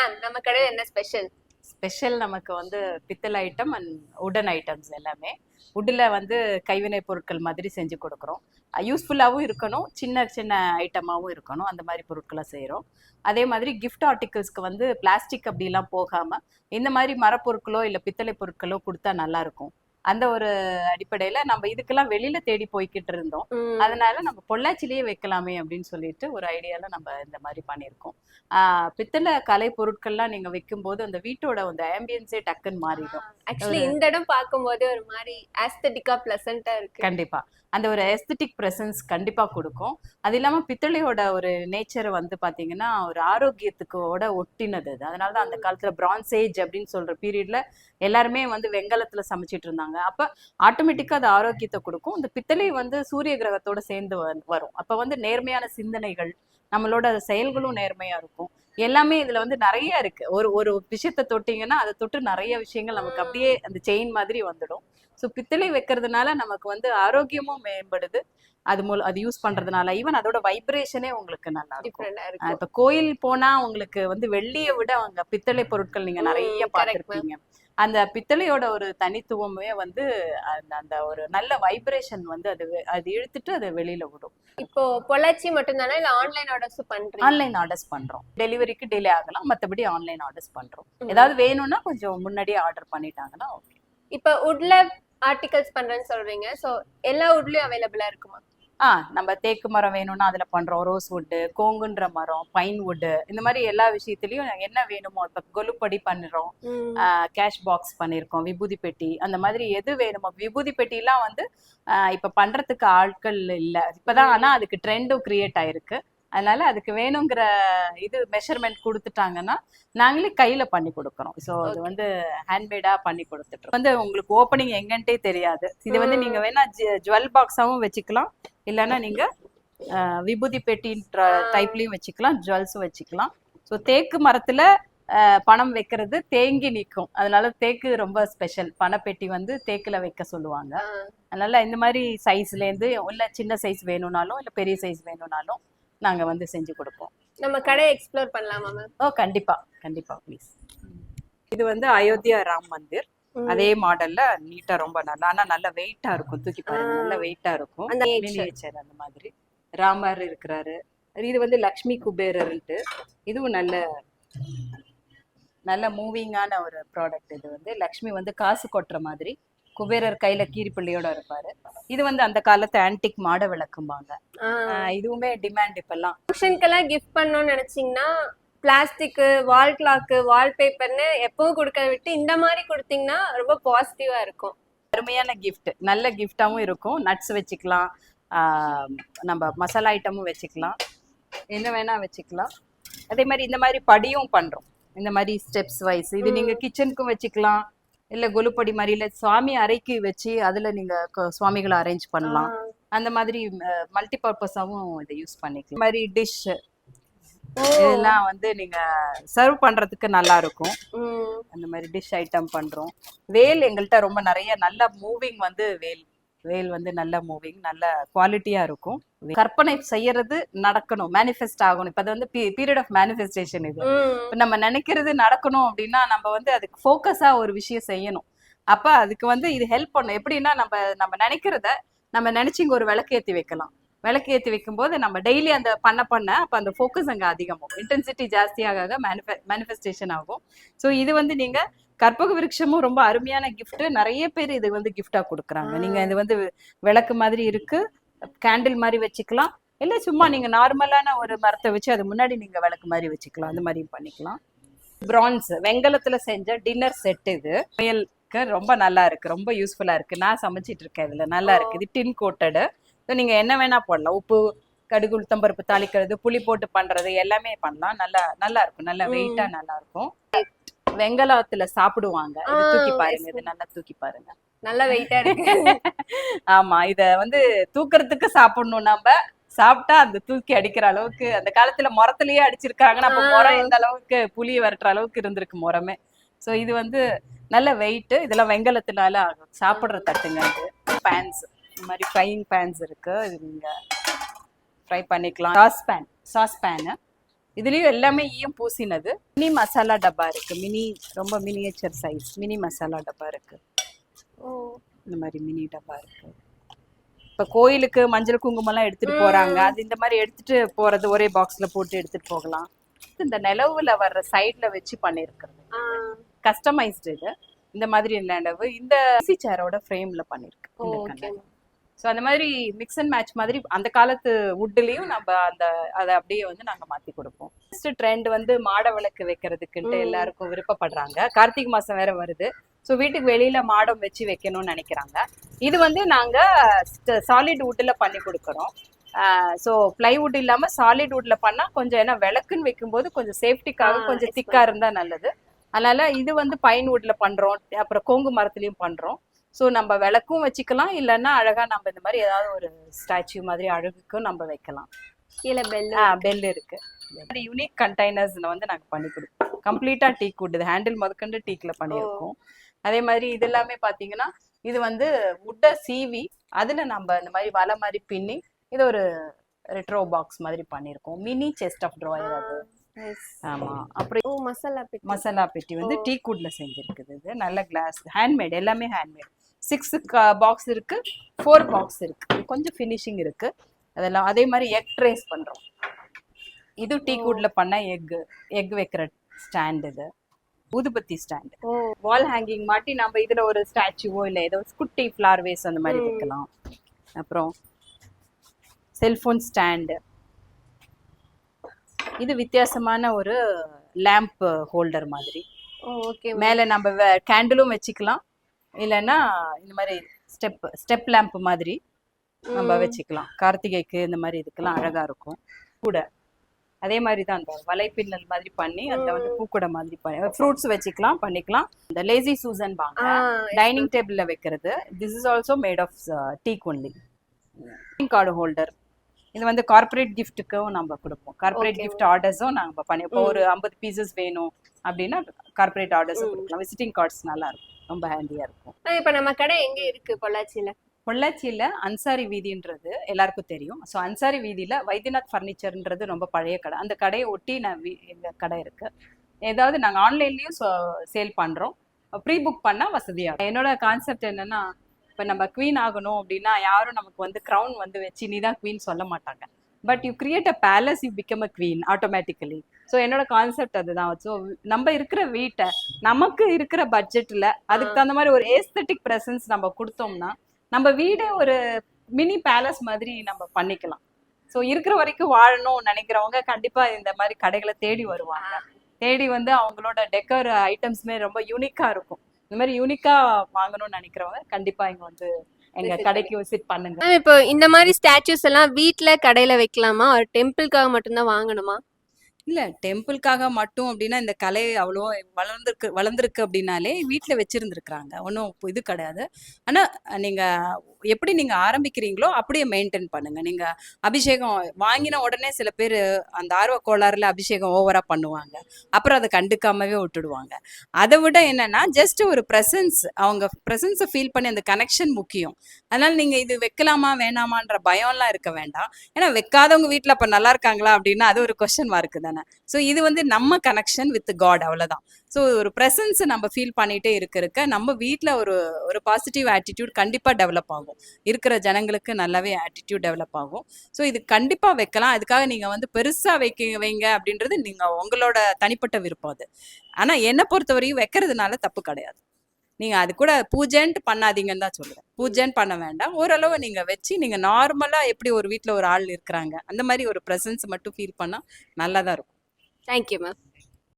Ma'am நம்ம கடையில் என்ன ஸ்பெஷல்? ஸ்பெஷல் நமக்கு வந்து பித்தளை ஐட்டம் அண்ட் உடன் ஐட்டம்ஸ் எல்லாமே உட்டில் வந்து கைவினை பொருட்கள் மாதிரி செஞ்சு கொடுக்குறோம். யூஸ்ஃபுல்லாகவும் இருக்கணும், சின்ன சின்ன ஐட்டமாகவும் இருக்கணும், அந்த மாதிரி பொருட்களை செய்கிறோம். அதே மாதிரி கிஃப்ட் ஆர்டிகிள்ஸ்க்கு வந்து பிளாஸ்டிக் அப்படிலாம் போகாமல் இந்த மாதிரி மரப்பொருட்களோ இல்லை பித்தளை பொருட்களோ கொடுத்தா நல்லாயிருக்கும். அந்த ஒரு அடிப்படையில நம்ம இதுக்கெல்லாம் வெளியில தேடி போய்கிட்டு இருந்தோம். அதனால நம்ம பொள்ளாச்சிலேயே வைக்கலாமே அப்படின்னு சொல்லிட்டு ஒரு ஐடியால நம்ம இந்த மாதிரி பண்ணியிருக்கோம். பித்தளை கலை பொருட்கள்லாம் நீங்க வைக்கும்போது அந்த வீட்டோட அந்த ஆம்பியன்ஸே டக்குன்னு மாறிடும். ஆக்சுவலி இந்த இடம் பார்க்கும்போது ஒரு மாதிரி ஆஸ்தட்டிக்கா பிளசண்டா இருக்கு. கண்டிப்பா அந்த ஒரு எஸ்தட்டிக் பிரசன்ஸ் கண்டிப்பா கொடுக்கும். அது இல்லாம பித்தளையோட ஒரு நேச்சர் வந்து பாத்தீங்கன்னா ஒரு ஆரோக்கியத்துக்கோட ஒட்டினது. அதனாலதான் அந்த காலத்துல பிரான்ஸ் ஏஜ் அப்படின்னு சொல்ற பீரியட்ல எல்லாருமே வந்து வெங்கலத்துல சமைச்சிட்டு இருந்தாங்க. அப்ப ஆட்டோமேட்டிக்கா அது ஆரோக்கியத்தை கொடுக்கும். இந்த பித்தளை வந்து சூரிய கிரகத்தோட சேர்ந்து வரும். அப்ப வந்து நேர்மையான சிந்தனைகள், நம்மளோட செயல்களும் நேர்மையா இருக்கும். எல்லாமே இதுல வந்து நிறைய இருக்கு. ஒரு ஒரு விஷயத்த தொட்டீங்கன்னா அதை தொட்டு நிறைய விஷயங்கள் நமக்கு அப்படியே அந்த செயின் மாதிரி வந்துடும். ஸோ பித்தளை வைக்கிறதுனால நமக்கு வந்து ஆரோக்கியமும் மேம்படுது. அது யூஸ் பண்றதுனால ஈவன் அதோட வைப்ரேஷனே உங்களுக்கு நல்லா இருக்கும். இப்ப கோயில் போனா உங்களுக்கு வந்து வெள்ளியை விட அவங்க பித்தளை பொருட்கள் நீங்க நிறைய பார்த்திருப்பீங்க. அந்த பித்தளையோட ஒரு தனித்துவமே வந்து அந்த ஒரு நல்ல வைப்ரேஷன் வந்து அது இழுத்துட்டு அதை வெளியில விடும். இப்போ பொள்ளாச்சி மட்டும்தானே இல்ல ஆன்லைன் ஆர்டர்ஸ் பண்றோம்? ஆன்லைன் ஆர்டர்ஸ் பண்றோம். டெலிவரிக்கு டிலே ஆகலாம், மற்றபடி ஆன்லைன் ஆர்டர்ஸ் பண்றோம். ஏதாவது வேணும்னா கொஞ்சம் முன்னாடியே ஆர்டர் பண்ணிட்டாங்கன்னா ஓகே. இப்போ உட்ல ஆர்டிகல்ஸ் பண்றேன்னு சொல்றீங்க, சோ எல்லா உட்லயும் அவைலபிளா இருக்குமா? நம்ம தேக்கு மரம் வேணும்னா அதுல பண்றோம். ரோஸ் வுட்டு, கோங்குன்ற மரம், பைன் வுட்டு, இந்த மாதிரி எல்லா விஷயத்திலயும் என்ன வேணுமோ. இப்ப கொலுப்படி பண்றோம், கேஷ் பாக்ஸ் பண்ணிருக்கோம், விபூதி பெட்டி, அந்த மாதிரி எது வேணுமோ. விபூதி பெட்டி எல்லாம் வந்து இப்ப பண்றதுக்கு ஆட்கள் இல்ல இப்பதான், ஆனா அதுக்கு ட்ரெண்டும் கிரியேட் ஆயிருக்கு. அதனால அதுக்கு வேணுங்கிற இது மெஷர்மெண்ட் கொடுத்துட்டாங்கன்னா நாங்களே கையில பண்ணி கொடுக்குறோம். ஸோ அது வந்து ஹேண்ட்மேடா பண்ணி கொடுத்துட்டு வந்து உங்களுக்கு ஓப்பனிங் எங்கன்ட்டே தெரியாது. இது வந்து நீங்க வேணா ஜுவல் பாக்ஸாவும் வச்சுக்கலாம், இல்லைன்னா நீங்க விபூதி பெட்டின்ற டைப்லயும் வச்சுக்கலாம், ஜுவல்ஸும் வச்சுக்கலாம். ஸோ தேக்கு மரத்துல பணம் வைக்கிறது தேங்கி நிற்கும். அதனால தேக்கு ரொம்ப ஸ்பெஷல். பணப்பெட்டி வந்து தேக்குல வைக்க சொல்லுவாங்க. அதனால இந்த மாதிரி சைஸ்ல இருந்து இல்ல சின்ன சைஸ் வேணும்னாலும் இல்ல பெரிய சைஸ் வேணும்னாலும் நாங்க வந்து செஞ்சு கொடுப்போம். நம்ம கடையை எக்ஸ்ப்ளோர் பண்ணலாமா மேம்? கண்டிப்பா கண்டிப்பா ப்ளீஸ். இது வந்து அயோத்தியா ராம் மந்திர். அதே மாடல்ல நீட்டா ரொம்ப நல்லா, ஆனா நல்ல வெயிட்டா இருக்கும். தூக்கி பாருங்க, நல்ல வெயிட்டா இருக்கும். மினியேச்சர் அந்த மாதிரி ராமர் இருக்கிறாரு. இது வந்து லக்ஷ்மி குபேரர்ன்ட்டு, இதுவும் நல்ல நல்ல மூவிங்கான ஒரு ப்ராடக்ட். இது வந்து லக்ஷ்மி வந்து காசு கொட்டுற மாதிரி, குபேரர் கையில கீரிப்பிள்ளையோட இருப்பாரு. இது வந்து அந்த காலத்து ஆன்டிக் மாட விளக்கும்பாங்க. இதுவுமே டிமாண்ட் இப்பெல்லாம். ஃபங்க்ஷனுக்கெல்லாம் கிஃப்ட் பண்ணணும்னு நினைச்சீங்கன்னா பிளாஸ்டிக், வால் கிளாக், வால்பேப்பர்னு எப்பவும் கொடுக்கறத விட்டு இந்த மாதிரி கொடுத்தீங்கன்னா ரொம்ப பாசிட்டிவா இருக்கும். அருமையான கிஃப்ட், நல்ல கிஃப்டாவும் இருக்கும். நட்ஸ் வச்சுக்கலாம், நம்ம மசாலா ஐட்டமும் வச்சுக்கலாம், என்ன வேணா வச்சுக்கலாம். அதே மாதிரி இந்த மாதிரி படியும் பண்றோம். இந்த மாதிரி ஸ்டெப்ஸ் வைஸ் இது நீங்க கிச்சனுக்கும் வச்சுக்கலாம், இல்ல கொலுப்படி மாதிரி, இல்ல சுவாமி அறைக்கு வச்சு அதுல நீங்க சுவாமிகளை அரேஞ்ச் பண்ணலாம். அந்த மாதிரி மல்டி பர்பஸாவும் இதை யூஸ் பண்ணிக்கலாம். மாதிரி டிஷ் இதெல்லாம் வந்து நீங்க சர்வ் பண்றதுக்கு நல்லா இருக்கும். அந்த மாதிரி டிஷ் ஐட்டம் பண்றோம். வேல் எங்கள்கிட்ட ரொம்ப நிறைய நல்ல மூவிங் வந்து வேல் வந்து நல்ல மூவிங், நல்ல குவாலிட்டியா இருக்கும். கற்பனை செய்யறது நடக்கணும், மேனிஃபெஸ்ட் ஆகணும். இப்ப அது வந்து பீரியட் ஆஃப் மேனிஃபெஸ்டேஷன். இது இப்ப நம்ம நினைக்கிறது நடக்கணும் அப்படின்னா நம்ம வந்து அதுக்கு ஃபோக்கஸா ஒரு விஷயம் செய்யணும். அப்ப அதுக்கு வந்து இது ஹெல்ப் பண்ணும். எப்படின்னா நம்ம நினைக்கிறத நம்ம நினைச்சிங்க ஒரு விளக்கேற்றி வைக்கலாம். விளக்கேற்றி வைக்கும் போது நம்ம டெய்லி அந்த பண்ண அப்ப அந்த ஃபோக்கஸ் அங்க அதிகமாகும், இன்டென்சிட்டி ஜாஸ்தியாக மேனிஃபெஸ்டேஷன் ஆகும். ஸோ இது வந்து நீங்க கற்பக விருட்சமும் ரொம்ப அருமையான கிஃப்ட். நிறைய பேர் இது வந்து கிஃப்டா கொடுக்குறாங்க. நீங்க இது வந்து விளக்கு மாதிரி இருக்கு, கேண்டில் மாதிரி வச்சுக்கலாம், இல்ல சும்மா நீங்க நார்மலான ஒரு மரத்தை வச்சு அது முன்னாடி நீங்க விளக்கு மாதிரி வச்சுக்கலாம், அந்த மாதிரியும் பண்ணிக்கலாம். பிரான்ஸ் வெங்கலத்துல செஞ்ச டின்னர் செட். இது சமையலுக்கு ரொம்ப நல்லா இருக்கு, ரொம்ப யூஸ்ஃபுல்லா இருக்கு. நான் சமைச்சிட்டு இருக்கேன், இதுல நல்லா இருக்கு. இது டின் கோட்டடு. நீங்க என்ன வேணா போடலாம். உப்பு, கடுகு, உளுத்தம்பருப்பு தாளிக்கிறது, புளி போட்டு பண்றது எல்லாமே பண்ணலாம். நல்லா இருக்கும், நல்ல வெயிட்டா நல்லா இருக்கும். வெங்கலத்துல சாப்பிடுவாங்க. இது தூக்கி பாருங்க, இது நல்லா தூக்கி பாருங்க, நல்ல வெயிட்டா இருக்கு. ஆமா, இத வந்து தூக்குறதுக்கு சாப்பிடணும். நம்ம சாப்பிட்டா அந்த தூக்கி அடிக்கிற அளவுக்கு அந்த காலத்துல முறத்திலேயே அடிச்சிருக்காங்கன்னா அப்ப முறம் எந்த அளவுக்கு புளிய வரட்டுற அளவுக்கு இருந்திருக்கு முறமே. சோ இது வந்து நல்ல வெயிட். இதெல்லாம் வெங்கலத்தினால சாப்பிடுற தட்டுங்க. இது பேன்ஸ், இந்த மாதிரி ஃப்ரையிங் பேன்ஸ் இருக்கு, இது நீங்க ஃப்ரை பண்ணிக்கலாம். சாஸ் பேன் இதுலயும் எல்லாமே ஈயம் பூசினது. மினி மசாலா டப்பா இருக்கு, ரொம்ப மினியேச்சர் சைஸ் மினி மசாலா டப்பா இருக்கு. ஓ இந்த மாதிரி மினி டப்பா இருக்கு. இப்ப கோயிலுக்கு மஞ்சள் குங்குமம் எல்லாம் எடுத்துட்டு போறாங்க, அது இந்த மாதிரி எடுத்துட்டு போறது ஒரே பாக்ஸ்ல போட்டு எடுத்துட்டு போகலாம். இந்த நிலவுல வர்ற சைட்ல வச்சு பண்ணிருக்கிறது கஸ்டமைஸ்டு. இது இந்த மாதிரி நிலவு இந்த சேரோட ஃப்ரேம்ல பண்ணிருக்கு. ஸோ அந்த மாதிரி மிக்ஸ் அண்ட் மேட்ச் மாதிரி அந்த காலத்து வுட்லயும் நம்ம அதை அப்படியே வந்து நாங்க மாத்தி கொடுப்போம். நெக்ஸ்ட் ட்ரெண்ட் வந்து மாட விளக்கு வைக்கிறதுக்குன்ட்டு எல்லாருக்கும் விருப்பப்படுறாங்க. கார்த்திகை மாசம் வேற வருது. ஸோ வீட்டுக்கு வெளியில மாடம் வச்சு வைக்கணும்னு நினைக்கிறாங்க. இது வந்து நாங்க சாலிட் வுட்ல பண்ணி கொடுக்குறோம். ஸோ பிளைவுட் இல்லாம சாலிட் வுட்ல பண்ணா கொஞ்சம், ஏன்னா விளக்குன்னு வைக்கும்போது கொஞ்சம் சேஃப்டிக்காக கொஞ்சம் திக்கா இருந்தா நல்லது. அதனால இது வந்து பைன் வுட்ல பண்றோம், அப்புறம் கோங்கு மரத்துலயும் பண்றோம். ஸோ நம்ம விளக்கும் வச்சுக்கலாம், இல்லைன்னா அழகா நம்ம இந்த மாதிரி ஏதாவது ஒரு ஸ்டாச்சு மாதிரி அழகுக்கும் நம்ம வைக்கலாம். கீழே பெல் இருக்கு. யூனிக் கண்டெய்னர்ஸ் வந்து நாங்க பண்ணி கொடுப்போம். கம்ப்ளீட்டா டீக் வுட், இது ஹேண்டில் முதற்கொண்டு டீக்ல பண்ணியிருக்கோம். அதே மாதிரி இது எல்லாமே பாத்தீங்கன்னா இது வந்து வுட்டை சீவி அதுல நம்ம இந்த மாதிரி வலை மாதிரி பின்னி இது ஒரு ரெட்ரோ பாக்ஸ் மாதிரி பண்ணியிருக்கோம். மினி செஸ்ட் ஆஃப் ட்ராயர் அது. ஆமா. அப்புறம் மசாலா பெட்டி வந்து டீக் வுட்ல செஞ்சிருக்குது. இது நல்ல கிளாஸ், ஹேண்ட்மேட், எல்லாமே ஹேண்ட்மேட். 6 பாக்ஸ் இருக்கு, 4 பாக்ஸ் இருக்கு. கொஞ்சம் ஃபினிஷிங் இருக்கு அதெல்லாம். அதே மாதிரி எக் ட்ரேஸ் பண்றோம். இது டீக் வுட்ல பண்ண எக் வைக்கிற ஸ்டாண்ட். இது ஊதுபத்தி ஸ்டாண்ட். வால் ஹேங்கிங் மாட்டி நம்ம இதுல ஒரு ஸ்டாச்சுவோ இல்ல ஏதோ குட்டி ஃபிளவர் வேஸ் அந்த மாதிரி வைக்கலாம். அப்புறம் செல்போன் ஸ்டாண்ட். இது வித்தியாசமான ஒரு லேம்ப் ஹோல்டர் மாதிரி. மேல நம்ம கேண்டிலும் வச்சுக்கலாம், இல்லைன்னா இந்த மாதிரி ஸ்டெப் லேம்ப் மாதிரி நம்ம வச்சுக்கலாம். கார்த்திகைக்கு இந்த மாதிரி இதுக்கெல்லாம் அழகா இருக்கும். கூட அதே மாதிரி தான் அந்த வலைப்பின்னல் மாதிரி பண்ணி அந்த வந்து பூக்கூடை மாதிரி பண்ணி ஃப்ரூட்ஸ் வச்சுக்கலாம், பண்ணிக்கலாம். இந்த லேசி சூசன் வாங்க டைனிங் டேபிள்ல வைக்கிறது. This is also made of teak only. Card holder. இது வந்து கார்பரேட் கிஃப்ட்டுக்கும் நம்ம கொடுப்போம். கார்பரேட் கிஃப்ட் ஆர்டர்ஸும் நாங்க பண்ணிப்போம். ஒரு 50 பீசஸ் வேணும் அப்படின்னா கார்பரேட் ஆர்டர்ஸ் கொடுக்கலாம். விசிட்டிங் கார்ட்ஸ் நல்லா இருக்கும், ரொம்ப ஹேண்டியா இருக்கும். இப்ப நம்ம கடை எங்க இருக்கு? பொள்ளாச்சியில அன்சாரி வீதின்றது எல்லாருக்கும் தெரியும். ஸோ அன்சாரி வீதியில வைத்தியநாத் ஃபர்னிச்சர்ன்றது ரொம்ப பழைய கடை. அந்த கடையை ஒட்டி எங்க கடை இருக்கு. ஏதாவது நாங்க ஆன்லைன்லயும் சேல் பண்றோம். ப்ரீ புக் பண்ணா வசதியா. என்னோட கான்செப்ட் என்னன்னா, இப்ப நம்ம குவீன் ஆகணும் அப்படின்னா யாரும் நமக்கு வந்து கிரவுன் வந்து வச்சு நீ தான் குவீன் சொல்ல மாட்டாங்க. But you create a palace, you become a queen automatically. So என்னோட கான்செப்ட் அதுதான். ஸோ நம்ம இருக்கிற வீட்டை நமக்கு இருக்கிற பட்ஜெட்ல அதுக்கு தகுந்த மாதிரி ஒரு ஏஸ்தட்டிக் ப்ரெசன்ஸ் நம்ம கொடுத்தோம்னா நம்ம வீடே ஒரு மினி பேலஸ் மாதிரி நம்ம பண்ணிக்கலாம். ஸோ இருக்கிற வரைக்கும் வாழணும்னு நினைக்கிறவங்க கண்டிப்பா இந்த மாதிரி கடைகளை தேடி வருவாங்க. தேடி வந்து அவங்களோட டெக்கர் ஐட்டம்ஸ்மே ரொம்ப யூனிக்கா இருக்கும். இந்த மாதிரி யூனிக்கா வாங்கணும்னு நினைக்கிறவங்க கண்டிப்பா இங்க வந்து எங்க கடைக்கு விசிட் பண்ணுங்க. இப்போ இந்த மாதிரி ஸ்டாச்சுஸ் எல்லாம் வீட்ல கடையில வைக்கலாமா, ஒரு டெம்பிள்காக மட்டும்தான் வாங்கணுமா? இல்ல டெம்பிள்காக மட்டும் அப்படின்னா இந்த கலை அவ்வளோ வளர்ந்துருக்கு அப்படின்னாலே வீட்டில் வச்சிருந்துருக்குறாங்க, ஒன்றும் இது கிடையாது. ஆனா நீங்க எப்படி நீங்க ஆரம்பிக்கிறீங்களோ அப்படியே மெயின்டைன் பண்ணுங்க. நீங்க அபிஷேகம் வாங்கின உடனே சில பேர் அந்த ஆர்வ கோளாறுல அபிஷேகம் ஓவரா பண்ணுவாங்க, அப்புறம் அதை கண்டுக்காமவே விட்டுடுவாங்க. அதை விட என்னன்னா ஜஸ்ட் ஒரு ப்ரெசன்ஸ், அவங்க ப்ரெசன்ஸை ஃபீல் பண்ணி அந்த கனெக்ஷன் முக்கியம். அதனால நீங்க இது வைக்கலாமா வேணாமான்ற பயம்லாம் இருக்க வேண்டாம். ஏன்னா வைக்காதவங்க வீட்டில் அப்ப நல்லா இருக்காங்களா அப்படின்னா அது ஒரு கொஸ்டின் மார்க் தானே. ஸோ இது வந்து நம்ம கனெக்ஷன் வித் காட், அவ்வளவுதான். ஸோ ஒரு ப்ரெசன்ஸ் நம்ம ஃபீல் பண்ணிட்டே இருக்க நம்ம வீட்டில் ஒரு பாசிட்டிவ் ஆட்டிடியூட் கண்டிப்பா டெவலப் ஆகும். இருக்கிற ஜனங்களுக்கு நல்லாவே ஆட்டிடியூட் டெவலப் ஆகும். ஸோ இது கண்டிப்பா வைக்கலாம். அதுக்காக நீங்க வந்து பெருசா வைங்க அப்படின்றது நீங்க உங்களோட தனிப்பட்ட விருப்பம் அது. ஆனா என்னை பொறுத்தவரையும் வைக்கிறதுனால தப்பு கிடையாது. நீங்க அது கூட பூஜைன்ட்டு பண்ணாதீங்கன்னு தான் சொல்லுவேன். பூஜைன்னு பண்ண வேண்டாம். ஓரளவு நீங்க வச்சு நீங்க நார்மலா எப்படி ஒரு வீட்டில் ஒரு ஆள் இருக்கிறாங்க அந்த மாதிரி ஒரு ப்ரெசன்ஸ் மட்டும் ஃபீல் பண்ணா நல்லாதான் இருக்கும். Thank you ma'am.